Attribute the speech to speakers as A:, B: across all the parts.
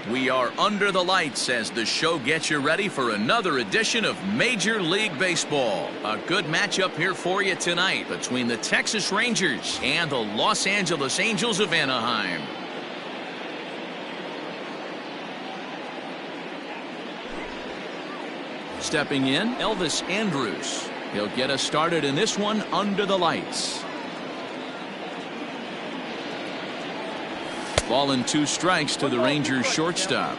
A: We are under the lights as the show gets you ready for another edition of Major League Baseball. A good matchup here for you tonight between the Texas Rangers and the Los Angeles Angels of Anaheim. Stepping in, Elvis Andrus. He'll get us started in this one under the lights. Ball and 2 strikes to the Rangers shortstop.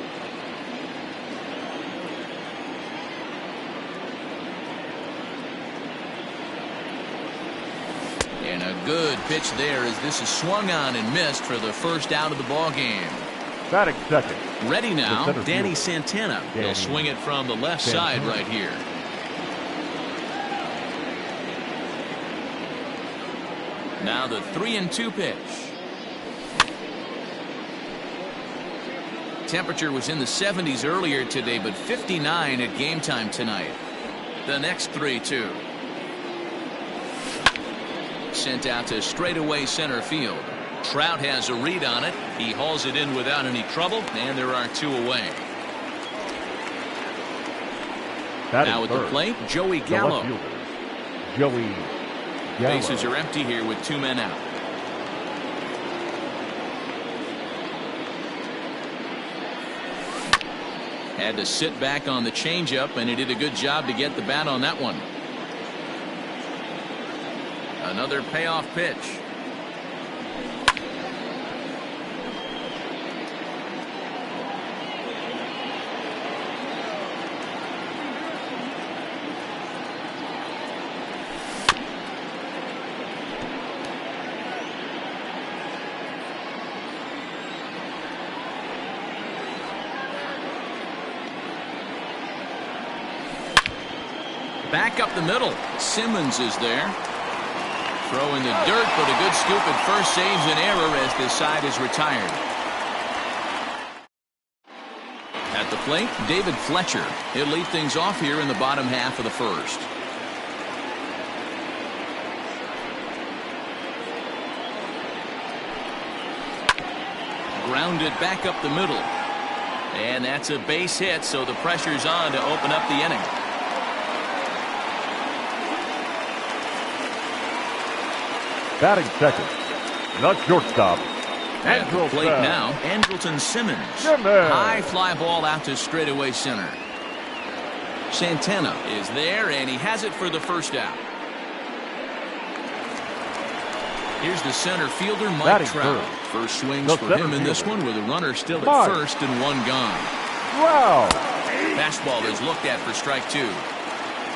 A: And a good pitch there as this is swung on and missed for the first out of the ball game.
B: Batting second.
A: Ready now, Danny Santana. He'll swing it from the left side right here. Now the 3-2 pitch. Temperature was in the 70s earlier today, but 59 at game time tonight. The next 3-2. Sent out to straightaway center field. Trout has a read on it. He hauls it in without any trouble, and there are 2 away. Now at the plate, Joey Gallo.
B: Joey Gallo.
A: Bases are empty here with 2 men out. Had to sit back on the changeup, and he did a good job to get the bat on that one. Another payoff pitch. Back up the middle. Simmons is there. Throw in the dirt, but a good scoop at first saves an error as this side is retired. At the plate, David Fletcher. He'll lead things off here in the bottom half of the first. Grounded back up the middle. And that's a base hit, so the pressure's on to open up the inning.
B: Batting second, the shortstop.
A: At the plate now, Andrelton Simmons. High fly ball out to straightaway center. Santana is there, and he has it for the first out. Here's the center fielder, Mike Trout. First swings for him in this one with a runner still at first and 1 gone.
B: Wow.
A: Fastball is looked at for strike 2.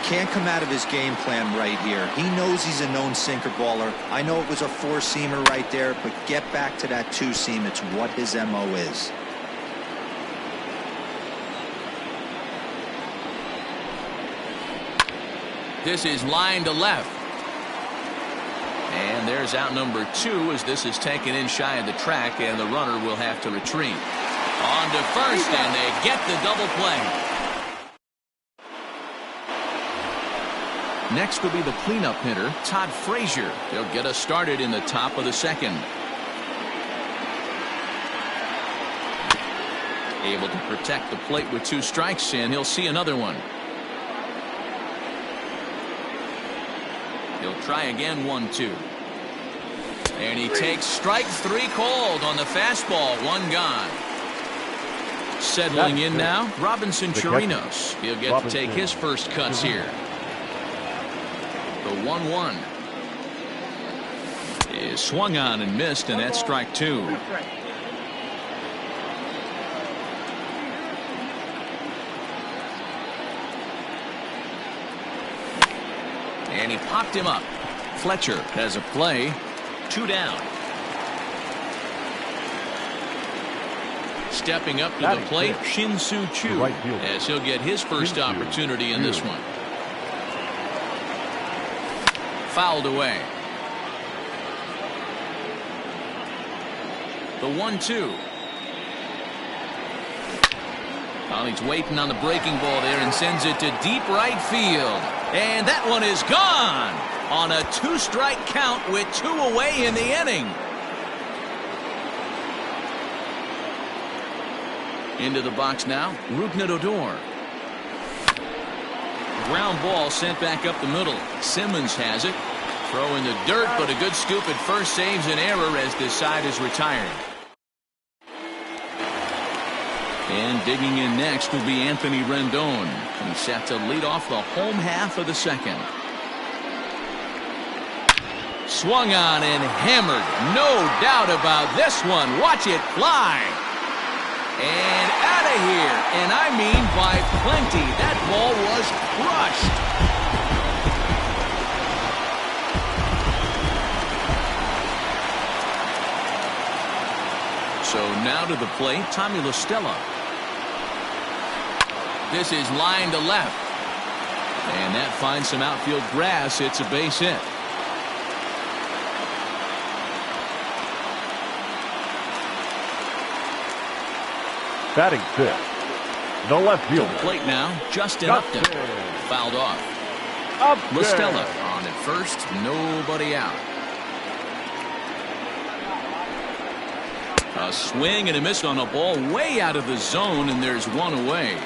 C: Can't come out of his game plan right here. He knows he's a known sinker baller. I know it was a 4-seamer right there, but get back to that 2-seam. It's what his MO is.
A: This is line to left. And there's out number 2 as this is taken in shy of the track, and the runner will have to retreat. On to first, and they get the double play. Next will be the cleanup hitter, Todd Frazier. He'll get us started in the top of the second. Able to protect the plate with 2 strikes, and he'll see another one. He'll try again, 1-2. And he takes strike 3 called on the fastball, 1 gone. Settling in now, Robinson Chirinos. He'll get to take his first cuts here. The 1-1 is swung on and missed, and that's strike 2. And he popped him up. Fletcher has a play. 2 down. Stepping up to the plate, Shin-Soo Choo, as he'll get his first opportunity in this one. Fouled away. The 1-2. Well, he's waiting on the breaking ball there and sends it to deep right field. And that one is gone on a 2-strike count with 2 away in the inning. Into the box now, Rugnet-Odor. Ground ball sent back up the middle. Simmons has it. Throw in the dirt, but a good scoop at first saves an error as this side is retired. And digging in next will be Anthony Rendon. He's set to lead off the home half of the second. Swung on and hammered. No doubt about this one. Watch it fly. And out of here. And I mean by plenty. That ball was crushed. So now to the plate, Tommy La Stella. This is line to left. And that finds some outfield grass. It's a base hit.
B: Batting fifth, the left fielder.
A: To the plate now, Justin Upton. Fouled off.
B: Upton.
A: La Stella on at first, nobody out. A swing and a miss on a ball way out of the zone, and there's one away.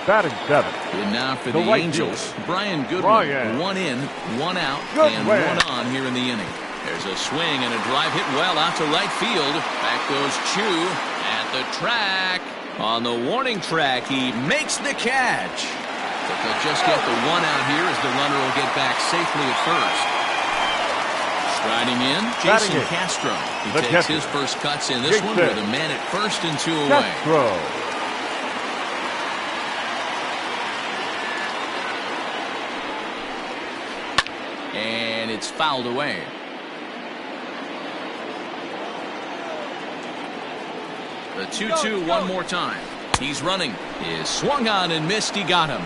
B: Batting seventh.
A: And now for
B: the
A: the
B: right
A: Angels,
B: fielder.
A: Brian Goodwin.
B: Brian.
A: One in, one out,
B: Goodwin.
A: and one on here in the inning. There's a swing and a drive hit well out to right field. Back goes Chu at the track. On the warning track, he makes the catch. But they'll just get the one out here as the runner will get back safely at first. Striding in, Jason Castro. He
B: The
A: takes
B: catcher.
A: his first cuts in this one with a man at first and two away.
B: Castro.
A: And it's fouled away. The 2-2 one more time. He's running. Is swung on and missed. He got him.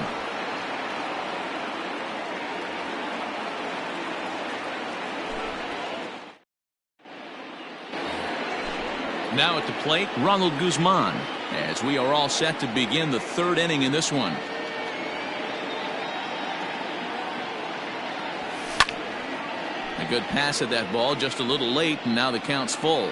A: Now at the plate, Ronald Guzman, as we are all set to begin the third inning in this one. A good pass at that ball, just a little late, and now the count's full.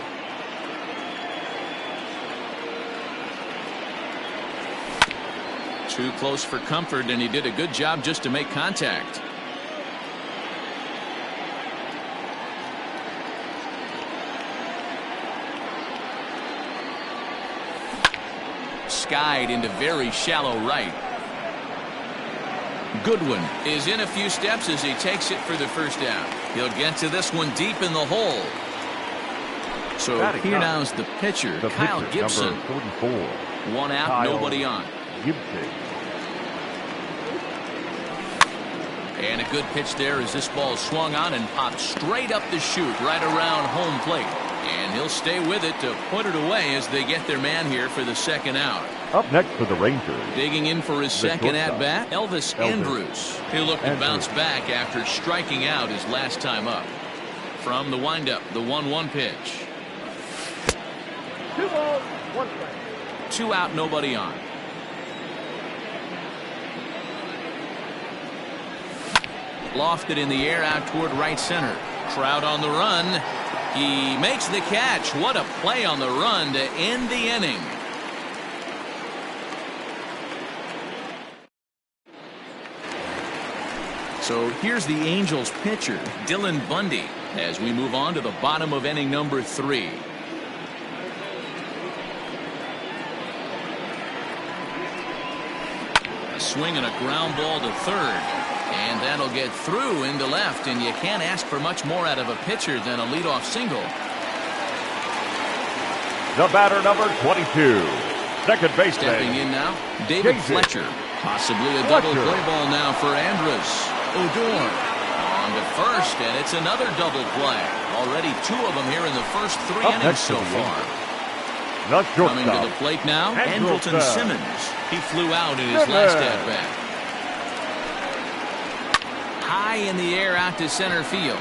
A: Too close for comfort, and he did a good job just to make contact. Skied into very shallow right. Goodwin is in a few steps as he takes it for the first down. He'll get to this one deep in the hole. So here now is the pitcher, Kyle Gibson.
B: Number 44.
A: One out,
B: Kyle
A: nobody on.
B: Gibson.
A: And a good pitch there as this ball swung on and popped straight up the chute right around home plate. And he'll stay with it to put it away as they get their man here for the second out.
B: Up next for the Rangers.
A: Digging in for his second at-bat, Elvis Andrus. He'll look to bounce back after striking out his last time up. From the windup, the 1-1 pitch.
B: 2 balls, 1 strike.
A: 2 out, nobody on. Lofted in the air out toward right center. Trout on the run. He makes the catch. What a play on the run to end the inning. So here's the Angels pitcher, Dylan Bundy, as we move on to the bottom of inning number 3. A swing and a ground ball to third. And that'll get through into left, and you can't ask for much more out of a pitcher than a leadoff single.
B: The batter, number 22. Second baseman.
A: Stepping in now, David Fletcher. Possibly a double play ball now for Andrus. Odor on to first, and it's another double play. Already 2 of them here in the first 3 innings so far. Coming to the plate now, Andrelton Simmons. He flew out in his last at-bat. High in the air out to center field.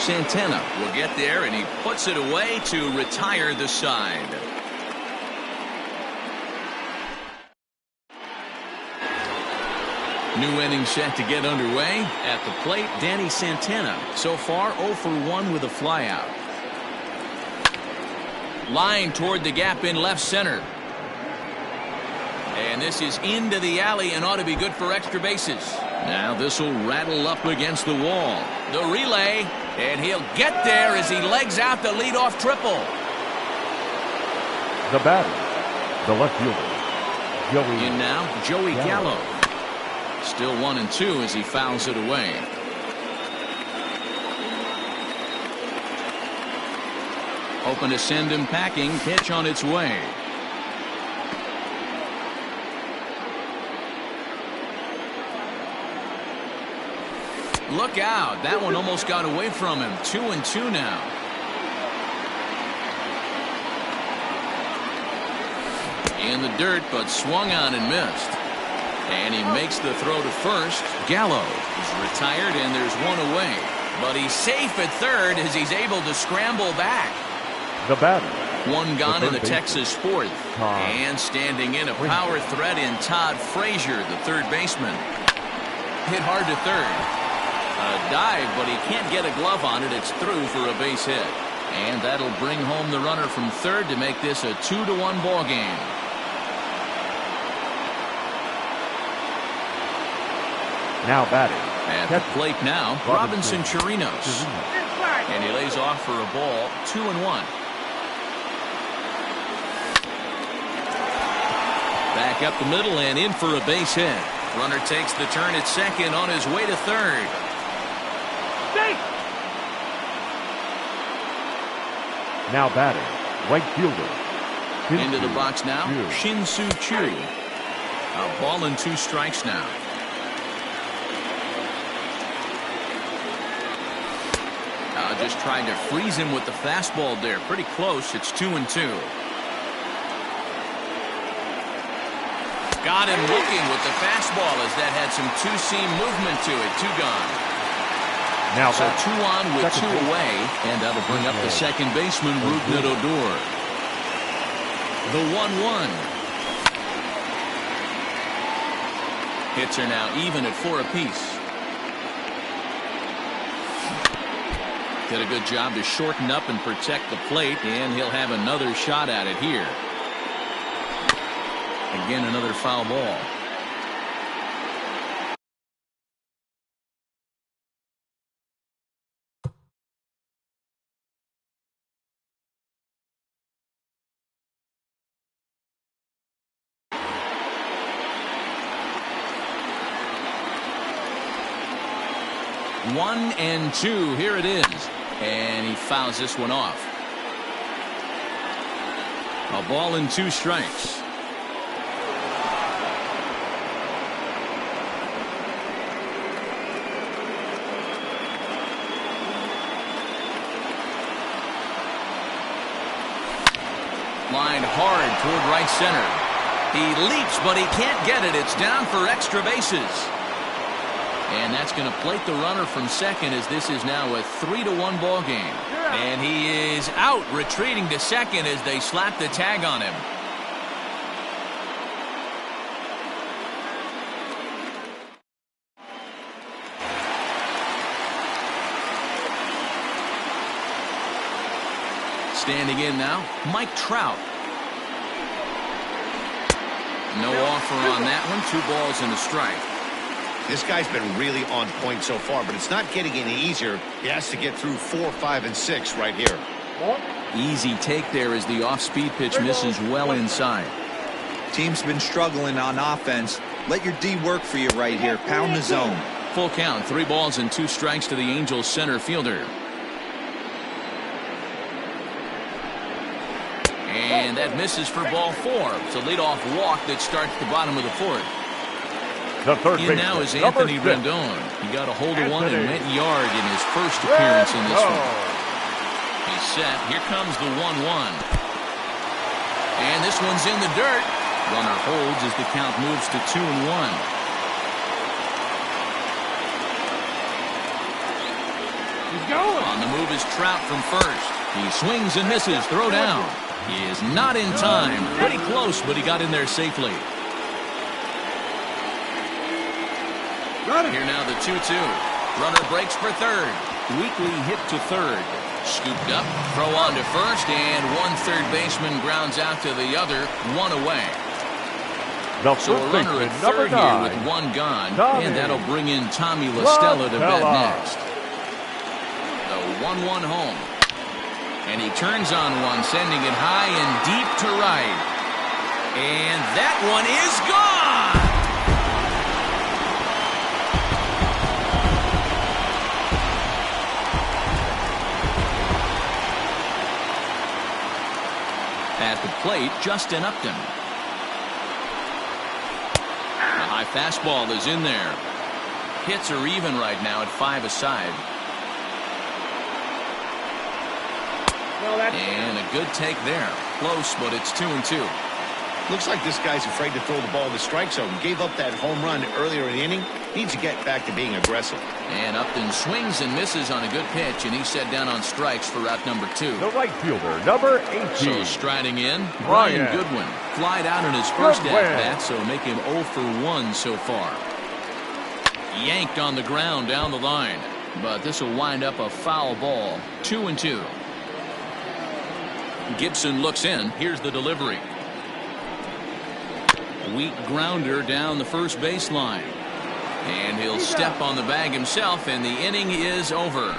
A: Santana will get there, and he puts it away to retire the side. New inning set to get underway. At the plate, Danny Santana. So far, 0 for 1 with a flyout. Line toward the gap in left center. And this is into the alley and ought to be good for extra bases. Now this will rattle up against the wall. The relay, and he'll get there as he legs out the leadoff triple.
B: The batter, the left fielder, Joey.
A: In now, Joey Gallo. Still 1-2 as he fouls it away. Hoping to send him packing. Pitch on its way. Look out. That one almost got away from him. 2-2 now. In the dirt, but swung on and missed. And he makes the throw to first. Gallo is retired, and there's one away. But he's safe at third as he's able to scramble back.
B: The batter.
A: One gone in the Texas fourth. And standing in a power threat in Todd Frazier, the third baseman. Hit hard to third. A dive, but he can't get a glove on it. It's through for a base hit. And that'll bring home the runner from third to make this a 2-1 ball game.
B: Now batting.
A: At the plate now, Robinson Chirinos. And he lays off for a ball, 2-1. Back up the middle and in for a base hit. Runner takes the turn at second on his way to third.
B: Now batting, right fielder.
A: Into the box now, Shin-Soo Choo. A ball and 2 strikes now. Just trying to freeze him with the fastball there. Pretty close. It's 2-2. Got him looking with the fastball as that had some two-seam movement to it. 2 gone.
B: Now
A: so 2 on with 2 away, and that'll bring up the second baseman, Rougned Odor. The 1-1. Hits are now even at 4 apiece. Did a good job to shorten up and protect the plate, and he'll have another shot at it here. Again, another foul ball. One and 2. Here it is. And he fouls this one off. A ball and 2 strikes. Line hard toward right center. He leaps, but he can't get it. It's down for extra bases. And that's going to plate the runner from second as this is now a 3-1 ball game. And he is out, retreating to second as they slap the tag on him. Standing in now, Mike Trout. No offer on that one. 2 balls and a strike.
D: This guy's been really on point so far, but it's not getting any easier. He has to get through 4, 5, and 6 right here.
A: Easy take there as the off-speed pitch misses well inside.
C: Team's been struggling on offense. Let your D work for you right here. Pound the zone.
A: Full count, 3 balls and 2 strikes to the Angels center fielder. And that misses for ball 4. It's a leadoff walk that starts the bottom of the 4th.
B: The third
A: in now is Anthony Rendon. He got a hold of one and went yard in his first appearance in this one. He's set. Here comes the 1-1. And this one's in the dirt. Runner holds as the count moves to 2-1. He's going. On the move is Trout from first. He swings and misses. Throw down. He is not in time. Pretty close, but he got in there safely. Here now the 2-2. Runner breaks for third. Weekly hit to third. Scooped up, throw on to first, and one third baseman grounds out to the other, one away. So a runner at third here with one gone, and that'll bring in Tommy La Stella to bat next. The 1-1 home. And he turns on one, sending it high and deep to right. And that one is gone! At the plate, Justin Upton. The high fastball is in there. Hits are even right now at 5 aside. And a good take there. Close, but it's 2-2.
D: Looks like this guy's afraid to throw the ball in the strike zone. Gave up that home run earlier in the inning. Needs to get back to being aggressive.
A: And Upton swings and misses on a good pitch, and he's set down on strikes for out number 2.
B: The right fielder, number 18.
A: So striding in, Brian Goodwin. Flied out in his first at-bat, so make him 0 for 1 so far. Yanked on the ground down the line. But this will wind up a foul ball. 2-2. Gibson looks in. Here's the delivery. Weak grounder down the first baseline. And he'll step on the bag himself, and the inning is over.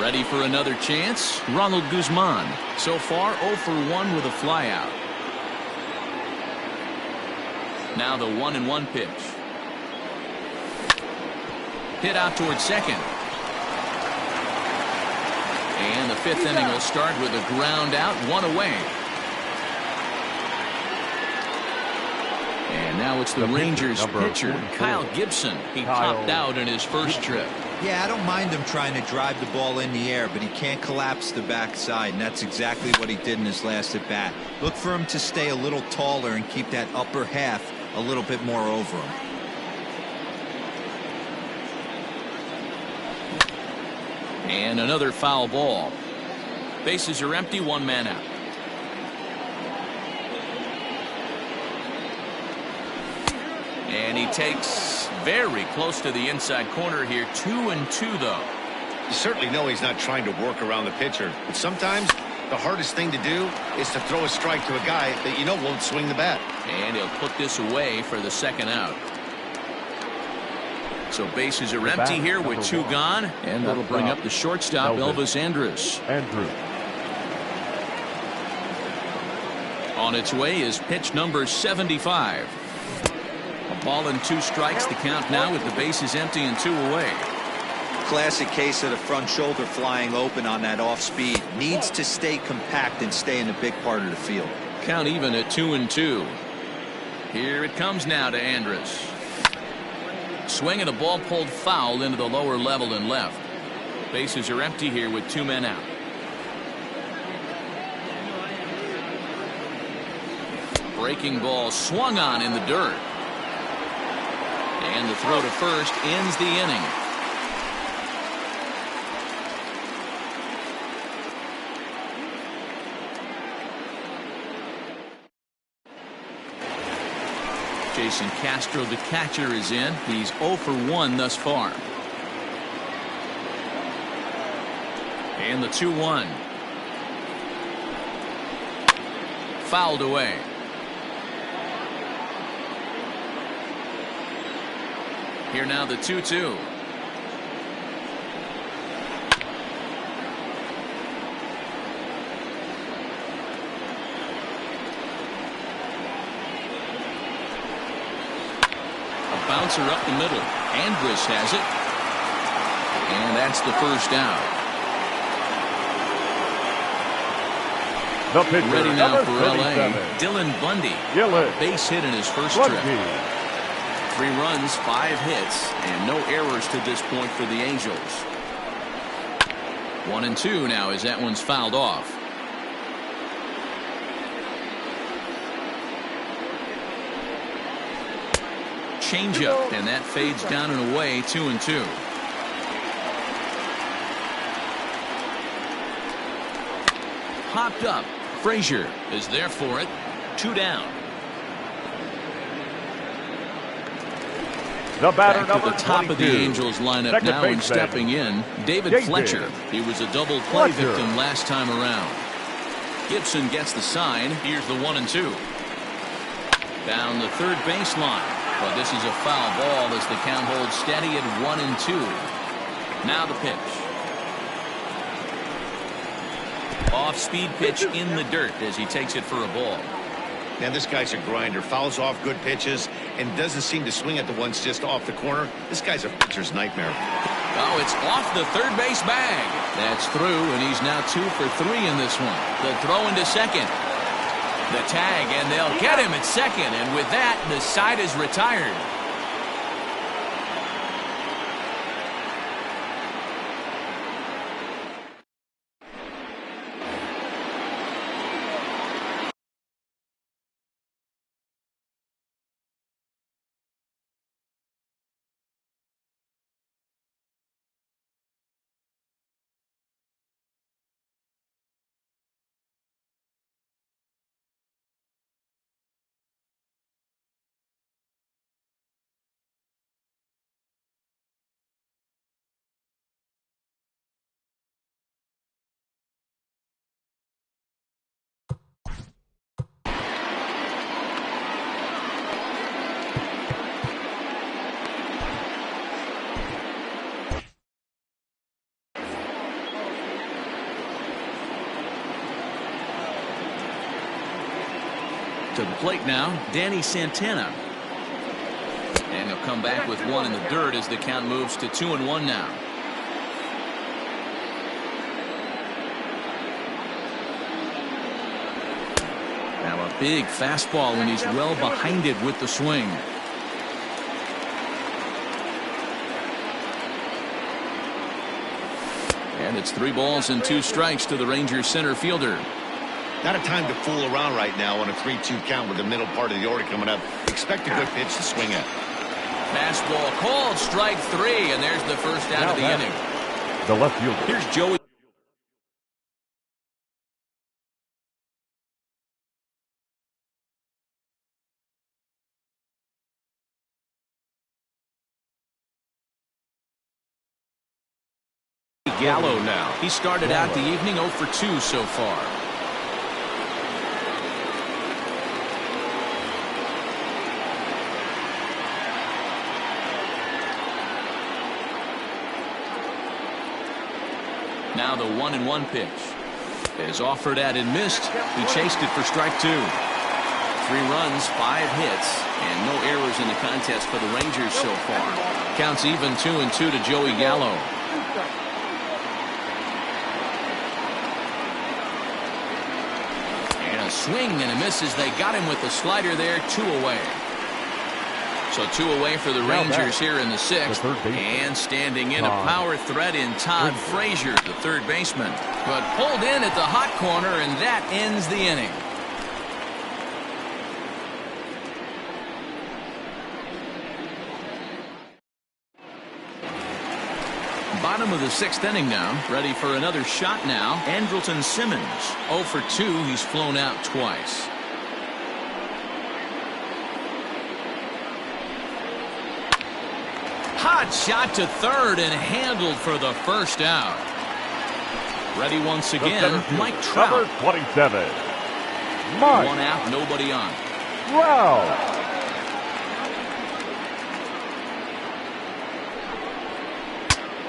A: Ready for another chance? Ronald Guzman. So far 0 for 1 with a flyout. Now the 1-1 pitch. Hit out towards second. And the 5th inning will start with a ground out, 1 away. And now it's the Rangers pitcher, Kyle Gibson. He topped out in his first trip.
C: Yeah, I don't mind him trying to drive the ball in the air, but he can't collapse the backside, and that's exactly what he did in his last at bat. Look for him to stay a little taller and keep that upper half a little bit more over him.
A: And another foul ball. Bases are empty, 1 man out. And he takes very close to the inside corner here. 2-2 though.
D: You certainly know he's not trying to work around the pitcher, but sometimes the hardest thing to do is to throw a strike to a guy that you know won't swing the bat.
A: And he'll put this away for the second out. So bases are empty here with 2 gone, and that'll bring up the shortstop, Elvis Andrus. On its way is pitch number 75. A ball and 2 strikes. The count now with the bases empty and 2 away.
C: Classic case of the front shoulder flying open on that off speed. Needs to stay compact and stay in the big part of the field.
A: Count even at 2-2. Here it comes now to Andrus. Swing and a ball pulled foul into the lower level and left. Bases are empty here with 2 men out. Breaking ball swung on in the dirt. And the throw to first ends the inning. Jason Castro, the catcher, is in. He's 0 for 1 thus far. And the 2-1. Fouled away. Here now the 2-2. Bouncer up the middle. Andrus has it. And that's the first out.
B: The pitcher,
A: ready now for
B: LA.
A: Dylan Bundy. Base hit in his first trip. 3 runs, 5 hits, and no errors to this point for the Angels. 1-2 now as that one's fouled off. Changeup, and that fades down and away. 2-2. Hopped up. Frazier is there for it. 2 down.
B: The batter,
A: Back to
B: number
A: the top
B: 22.
A: of the Angels lineup
B: Second
A: now, and
B: baseman,
A: stepping in, David Fletcher. He was a double play victim last time around. Gibson gets the sign. Here's the 1-2. Down the third baseline. But this is a foul ball as the count holds steady at 1-2. Now the pitch. Off-speed pitch in the dirt as he takes it for a ball.
D: Now this guy's a grinder. Fouls off good pitches and doesn't seem to swing at the ones just off the corner. This guy's a pitcher's nightmare.
A: Oh, it's off the third base bag. That's through, and he's now 2 for 3 in this one. The throw into second. The tag, and they'll get him at second. And with that, the side is retired. To the plate now, Danny Santana. And he'll come back with one in the dirt as the count moves to 2-1 now. Now a big fastball when he's well behind it with the swing. And it's 3 balls and 2 strikes to the Rangers center fielder.
D: Not a time to fool around right now on a 3-2 count with the middle part of the order coming up. Expect a good pitch to swing at.
A: Fastball called, strike 3, and there's the first out of the inning.
B: The left fielder.
A: Here's Joey Gallo now. He started out the evening 0 for 2 so far. Now the 1-1 pitch is offered at and missed. He chased it for strike 2. 3 runs, 5 hits, and no errors in the contest for the Rangers so far. Counts even 2-2 to Joey Gallo. And a swing and a miss as they got him with the slider there. 2 away. So 2 away for the Rangers here in the 6th. And standing in a power threat in Todd Frazier, the third baseman. But pulled in at the hot corner, and that ends the inning. Bottom of the 6th inning now. Ready for another shot now. Andrelton Simmons. 0 for 2. He's flown out twice. Hot shot to third and handled for the first out. Ready once again, Mike Trout.
B: Number 27. Mike.
A: 1 out, nobody on.
B: Trout.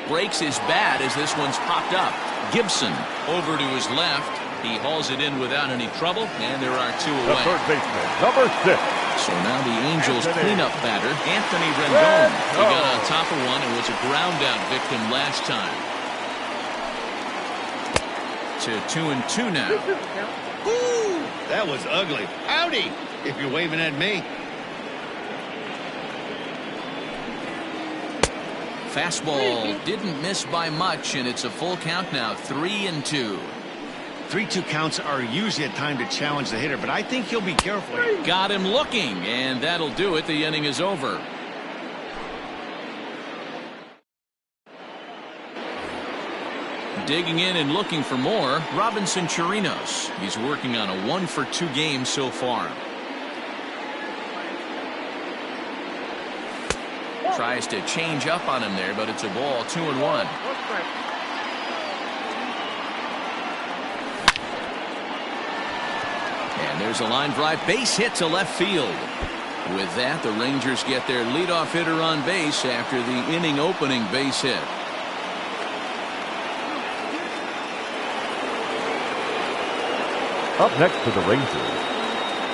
A: Breaks his bat as this one's popped up. Gibson over to his left. He hauls it in without any trouble, and there are 2
B: The
A: away.
B: third baseman, number 6.
A: So now the Angels cleanup batter, Anthony Rendon. He got on top of one and was a ground out victim last time. To 2-2 now.
D: Ooh, that was ugly. Howdy, if you're waving at me.
A: Fastball didn't miss by much, and it's a full count now, 3-2.
D: 3-2 counts are usually a time to challenge the hitter, but I think he'll be careful.
A: Got him looking, and that'll do it. The inning is over. Digging in and looking for more, Robinson Chirinos. He's working on a 1 for 2 game so far. Tries to change up on him there, but it's a ball, 2-1. And there's a line drive base hit to left field. With that, the Rangers get their leadoff hitter on base after the inning opening base hit.
B: Up next for the Rangers,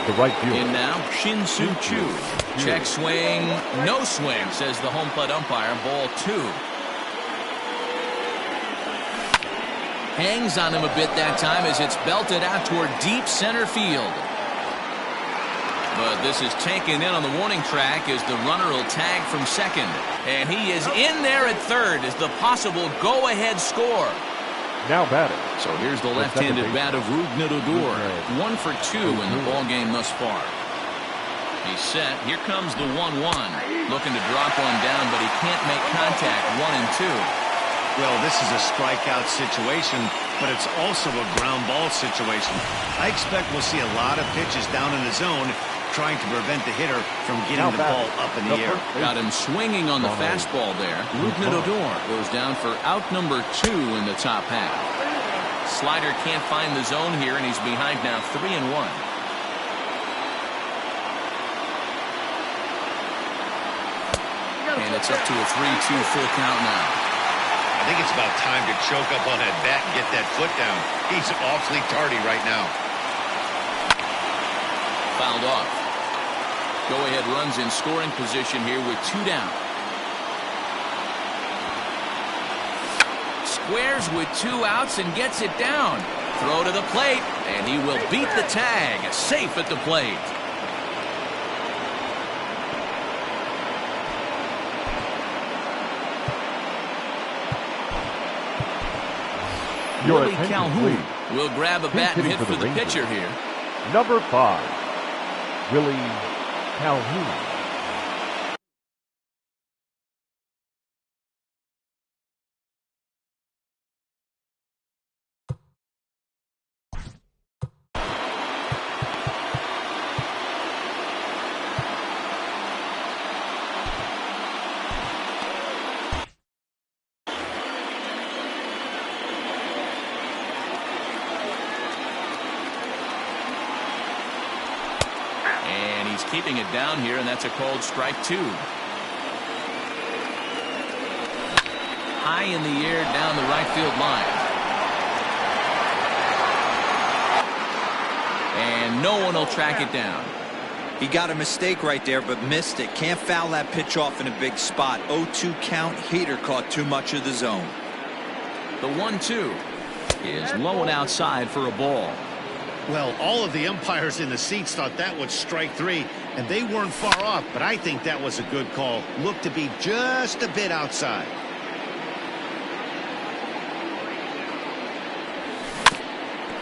B: the right fielder.
A: In now, Shin-Soo Choo. Check swing, no swing, says the home plate umpire. Ball 2. Hangs on him a bit that time as it's belted out toward deep center field. But this is taken in on the warning track as the runner will tag from second. And he is in there at third as the possible go-ahead score.
B: Now batting.
A: So here's the left-handed bat of Rougned-Odor. 1 for 2 in the ball game thus far. He's set. Here comes the 1-1. Looking to drop one down, but he can't make contact. 1-2.
D: Well, this is a strikeout situation, but it's also a ground ball situation. I expect we'll see a lot of pitches down in the zone trying to prevent the hitter from getting the ball up in the air.
A: Got him swinging on the fastball there. Rougned-Odor goes down for out number 2 in the top half. Slider can't find the zone here, and he's behind now 3-1. And it's up to a 3-2 full count now.
D: I think it's about time to choke up on that bat and get that foot down. He's awfully tardy right now.
A: Fouled off. Go-ahead runs in scoring position here with 2 down. Squares with 2 outs and gets it down. Throw to the plate, and he will beat the tag. Safe at the plate. Willie Calhoun will grab a bat and hit for the pitcher here.
B: Number 5. Willie Calhoun.
A: He's keeping it down here, and that's a called strike 2. High in the air down the right field line. And no one will track it down.
C: He got a mistake right there, but missed it. Can't foul that pitch off in a big spot. 0-2 count. Heater caught too much of the zone.
A: The 1-2 is low and outside for a ball.
D: Well, all of the umpires in the seats thought that was strike 3, and they weren't far off, but I think that was a good call. Looked to be just a bit outside.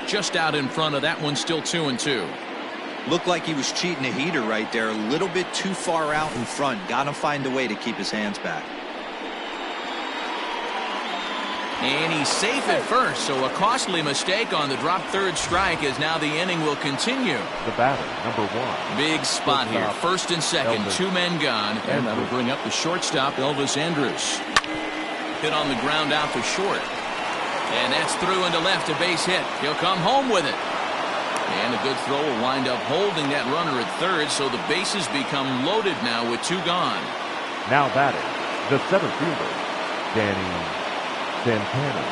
A: Just out in front of that one, still 2-2.
C: Looked like he was cheating a heater right there. A little bit too far out in front. Got to find a way to keep his hands back.
A: And he's safe at first, so a costly mistake on the drop third strike as now the inning will continue.
B: The batter, number 1.
A: Big spot here, first and second,
B: Elvis.
A: 2 men gone, and that'll bring up the shortstop, Elvis Andrus. Hit on the ground out to short. And that's through into left, a base hit. He'll come home with it. And a good throw will wind up holding that runner at third, so the bases become loaded now with 2 gone.
B: Now batting, the center fielder, Danny Santana.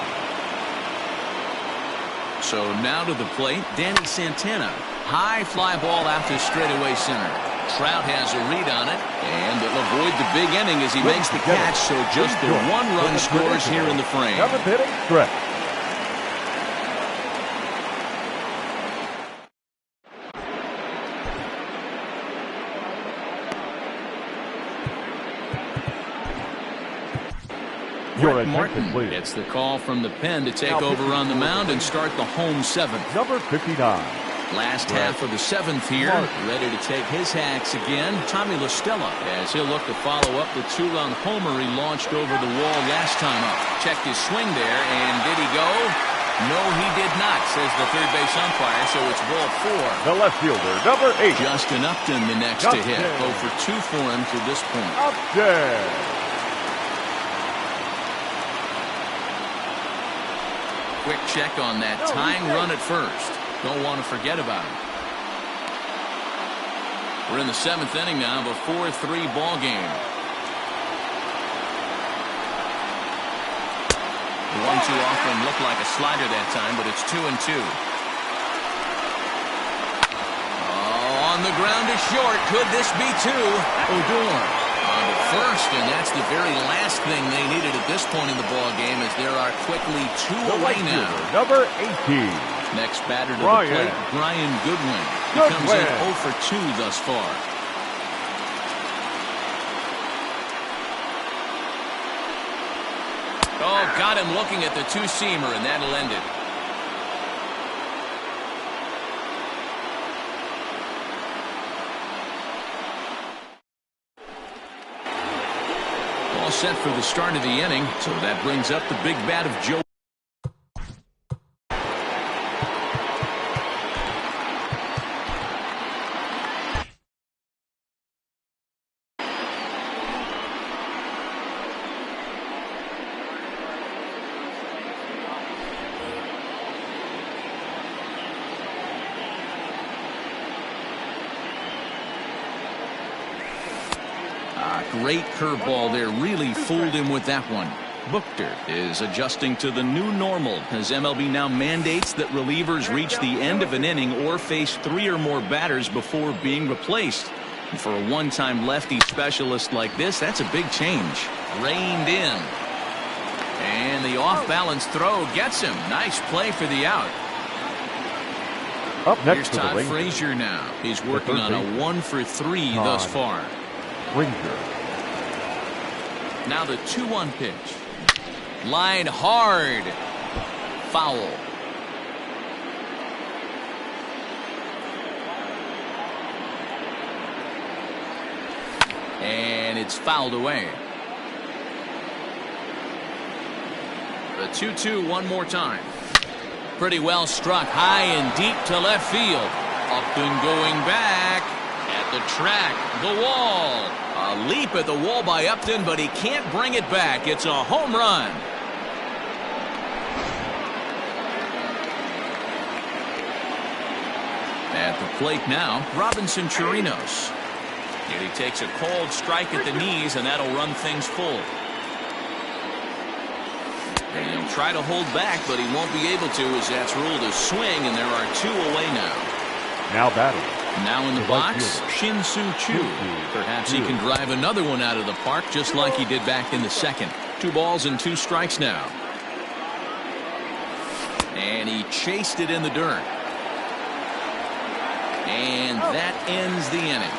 A: So now to the plate, Danny Santana. High fly ball out to straightaway center. Trout has a read on it, and it'll avoid the big inning as he makes the catch, so just the 1 run scores here in the frame.
B: 7th inning stretch.
A: Rick Martin gets the call from the pen to take over on the mound and start the home 7th.
B: Number 59.
A: Last half of the 7th here. Ready to take his hacks again. Tommy La Stella as he'll look to follow up the 2-run homer he launched over the wall last time up. Checked his swing there, and did he go? No, he did not, says the third base umpire, so it's ball 4.
B: The left fielder, number 8.
A: Justin Upton the next to hit. 0 for 2 for him to this point.
B: Upton.
A: Quick check on that tying run at first. Don't want to forget about it. We're in the 7th inning now of a 4-3 ball game. The 1-2 offering looked like a slider that time, but it's 2-2. Oh, on the ground to short. Could this be 2? Odor on the first, and that's the very last thing they needed at this point in the ball game, as there are quickly 2 away now.
B: Number 18.
A: Next batter to the plate, Brian Goodwin. He comes in 0 for 2 thus far. Oh, got him looking at the two-seamer, and that'll end it. All set for the start of the inning, so that brings up the big bat of Joe. Great curveball there, really fooled him with that one. Buchter is adjusting to the new normal as MLB now mandates that relievers reach the end of an inning or face 3 or more batters before being replaced. And for a one-time lefty specialist like this, that's a big change. Reined in. And the off-balance throw gets him. Nice play for the out.
B: Up next,
A: here's Todd Frazier now. He's working on a 1 for 3 thus far.
B: Frazier.
A: Now the 2-1 pitch. Line hard. Foul. And it's fouled away. The 2-2 one more time. Pretty well struck high and deep to left field. Upton going back. At the track, the wall. A leap at the wall by Upton, but he can't bring it back. It's a home run. At the plate now, Robinson Chirinos. And he takes a cold strike at the knees, and that'll run things full. And he'll try to hold back, but he won't be able to, as that's ruled a swing, and there are 2 away now.
B: Now batting.
A: Now in the box, Shin-Soo Choo. Perhaps he can drive another one out of the park just like he did back in the second. 2 balls and 2 strikes now. And he chased it in the dirt. And that ends the inning.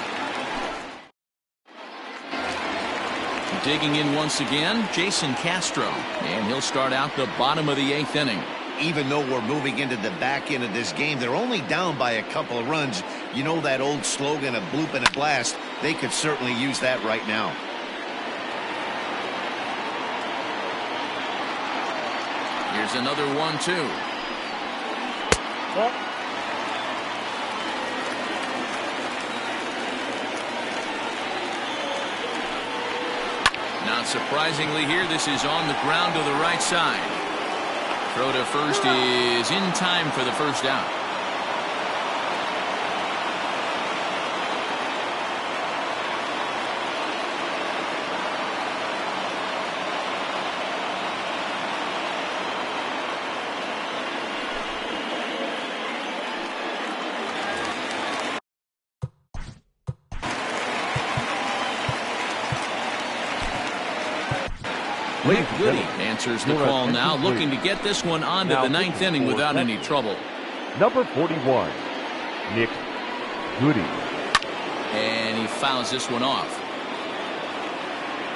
A: Digging in once again, Jason Castro. And he'll start out the bottom of the 8th inning.
D: Even though we're moving into the back end of this game, they're only down by a couple of runs. You know that old slogan of bloop and a blast? They could certainly use that right now.
A: Here's another 1-2. Not surprisingly here, this is on the ground to the right side. Throw to first is in time for the first out. Nick Goody answers the call now, looking to get this one on to the 9th inning without any trouble.
B: Number 41, Nick Goody.
A: And he fouls this one off.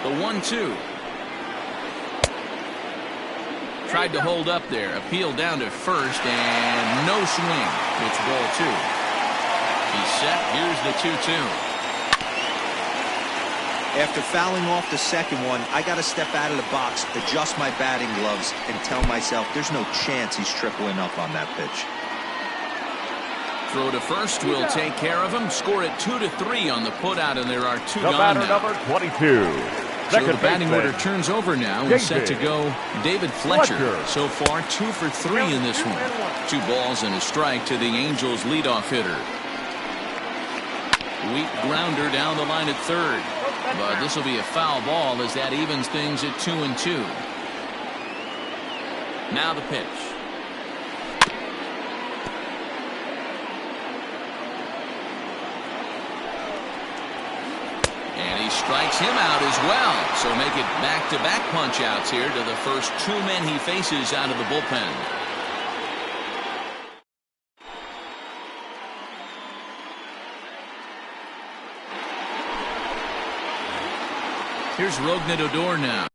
A: The 1-2. Tried to hold up there, appealed down to first, and no swing. It's ball 2. He's set. Here's the 2-2.
C: After fouling off the second one, I got to step out of the box, adjust my batting gloves, and tell myself there's no chance he's tripling up on that pitch.
A: Throw to first will take care of him. Score it 2-3 on the putout, and there are two
B: The
A: gone
B: batter,
A: now.
B: number 22.
A: So the batting order turns over now and set to go David Fletcher. So far 2 for 3 in this one. 2 balls and a strike to the Angels leadoff hitter. Weak grounder down the line at third. But this will be a foul ball as that evens things at 2-2. Now the pitch. And he strikes him out as well. So make it back-to-back punch-outs here to the first 2 men he faces out of the bullpen. Here's Rougned Odor now.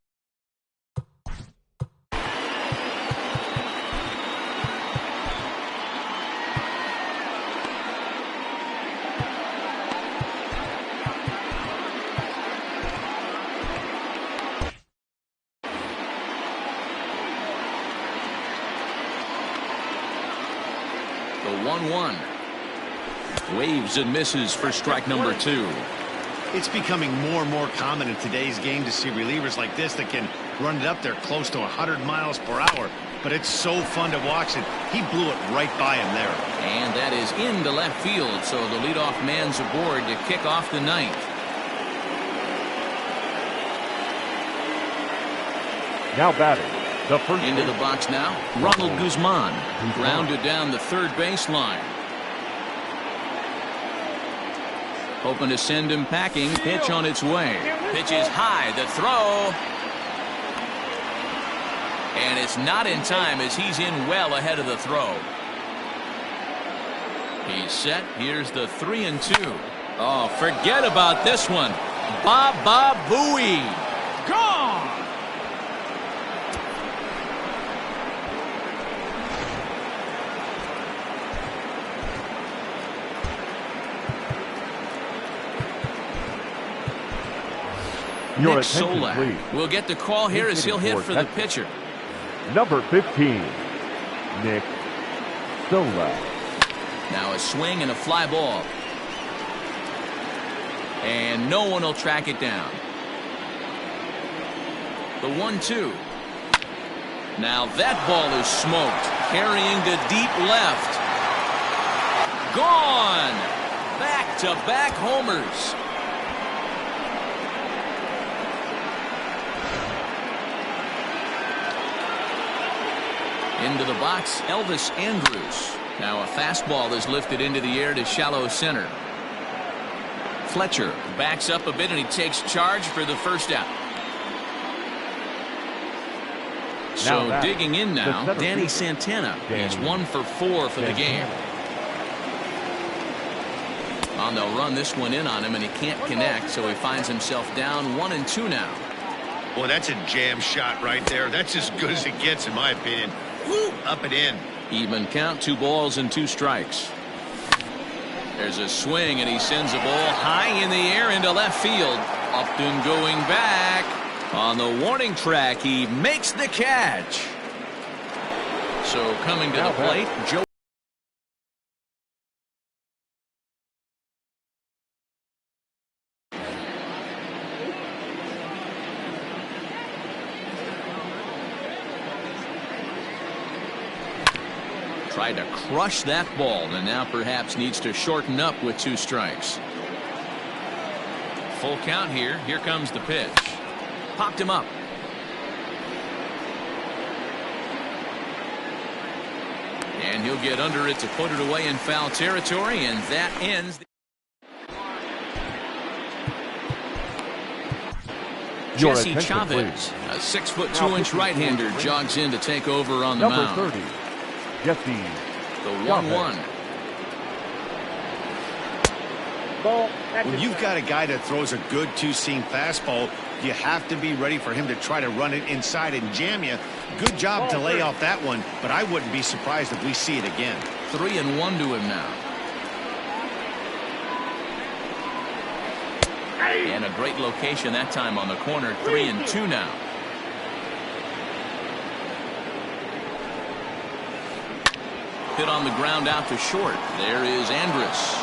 A: The 1-1. Waves and misses for strike number 2.
D: It's becoming more and more common in today's game to see relievers like this that can run it up there close to 100 miles per hour. But it's so fun to watch it. He blew it right by him there.
A: And that is into left field, so the leadoff man's aboard to kick off the ninth.
B: Now batting, the first.
A: Into the box now, Ronald Guzman. Grounded down the third baseline. Hoping to send him packing. Pitch on its way. Pitch is high. The throw. And it's not in time as he's in well ahead of the throw. He's set. Here's the 3-2. Oh, forget about this one. Baba Booey. Gone.
B: Your
A: Nick
B: attention,
A: Solak
B: please.
A: will get the call here as he'll hit for the pitcher.
B: Number 15, Nick Solak.
A: Now a swing and a fly ball. And no one will track it down. The 1-2. Now that ball is smoked. Carrying to deep left. Gone. Back-to-back homers. Into the box, Elvis Andrus. Now a fastball is lifted into the air to shallow center. Fletcher backs up a bit and he takes charge for the first out. So digging in now, Danny Santana. He's 1 for 4 for the game. And they'll run this one in on him and he can't connect, so he finds himself down 1-2 now.
D: Boy, that's a jam shot right there. That's as good as it gets, in my opinion. Woo, up and in.
A: Even count, 2 balls and 2 strikes. There's a swing and he sends a ball high in the air into left field. Upton going back. On the warning track, he makes the catch. So coming to the plate, Joe. Tried to crush that ball and now perhaps needs to shorten up with 2 strikes. Full count here. Here comes the pitch. Popped him up. And he'll get under it to put it away in foul territory, and that ends. Jesse Chavez, a 6'2" right-hander, jogs in to take over on the mound.
B: Number 30, Jesse.
A: The 1-1.
D: When you've got a guy that throws a good 2-seam fastball, you have to be ready for him to try to run it inside and jam you. Good job to lay off that one, but I wouldn't be surprised if we see it again.
A: 3-1 to him now. And a great location that time on the corner. 3-2 now. Hit on the ground out to short. There is Andrus.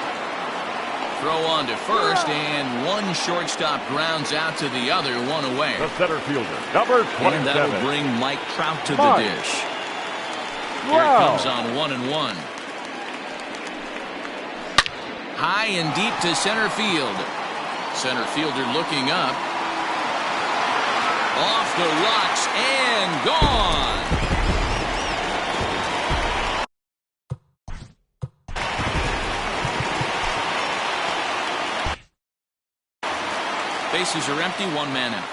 A: Throw on to first, and one shortstop grounds out to the other, one away.
B: The center fielder, number 27.
A: And that'll bring Mike Trout to the dish. Here it comes on 1-1. High and deep to center field. Center fielder looking up. Off the rocks and gone. Bases are empty, one man out.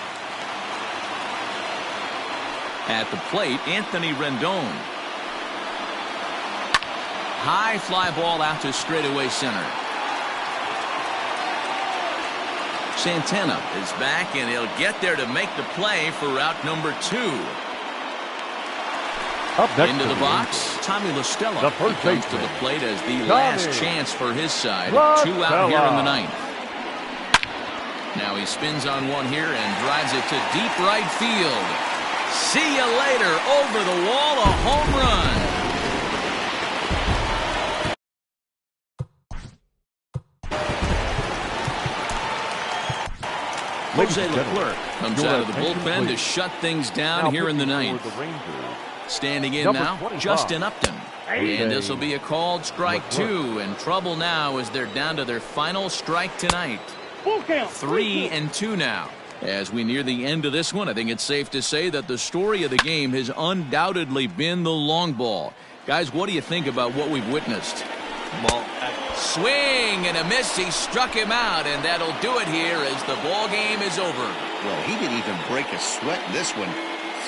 A: At the plate, Anthony Rendon. High fly ball out to straightaway center. Santana is back, and he'll get there to make the play for route number 2.
B: Up next
A: into the box, Tommy LaStella comes to the plate as the last chance for his side. 2 out here in the ninth. Now he spins on one here and drives it to deep right field. See you later. Over the wall, a home run. Jose Leclerc comes out of the bullpen to shut things down here in the ninth. Standing in now, Justin Upton. And this will be a called strike 2. And trouble now as they're down to their final strike tonight. 3-2 now. As we near the end of this one, I think it's safe to say that the story of the game has undoubtedly been the long ball. Guys, what do you think about what we've witnessed?
D: Well,
A: swing and a miss. He struck him out, and that'll do it here as the ball game is over.
D: Well, he didn't even break a sweat in this one.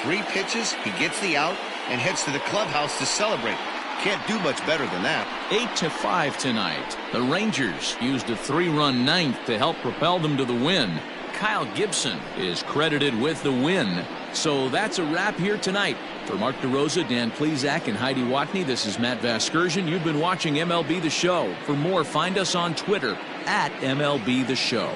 D: 3 pitches, he gets the out and heads to the clubhouse to celebrate. Can't do much better than that.
A: 8-5 tonight. The Rangers used a 3-run ninth to help propel them to the win. Kyle Gibson is credited with the win. So that's a wrap here tonight. For Mark DeRosa, Dan Plesac, and Heidi Watney, this is Matt Vasgersian. You've been watching MLB The Show. For more, find us on Twitter at MLB The Show.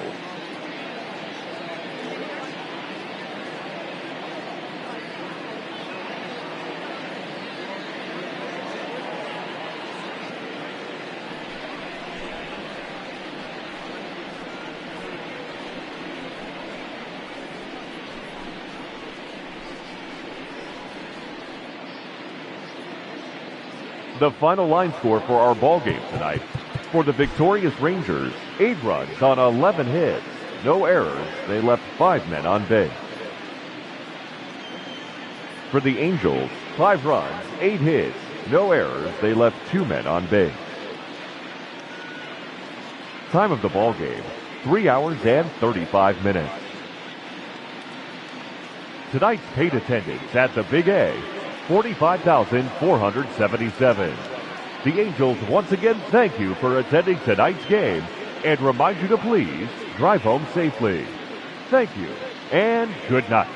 B: The final line score for our ball game tonight. For the victorious Rangers, 8 runs on 11 hits. No errors. They left 5 men on base. For the Angels, 5 runs, 8 hits. No errors. They left 2 men on base. Time of the ball game, 3 hours and 35 minutes. Tonight's paid attendance at the Big A, 45,477. The Angels once again thank you for attending tonight's game and remind you to please drive home safely. Thank you and good night.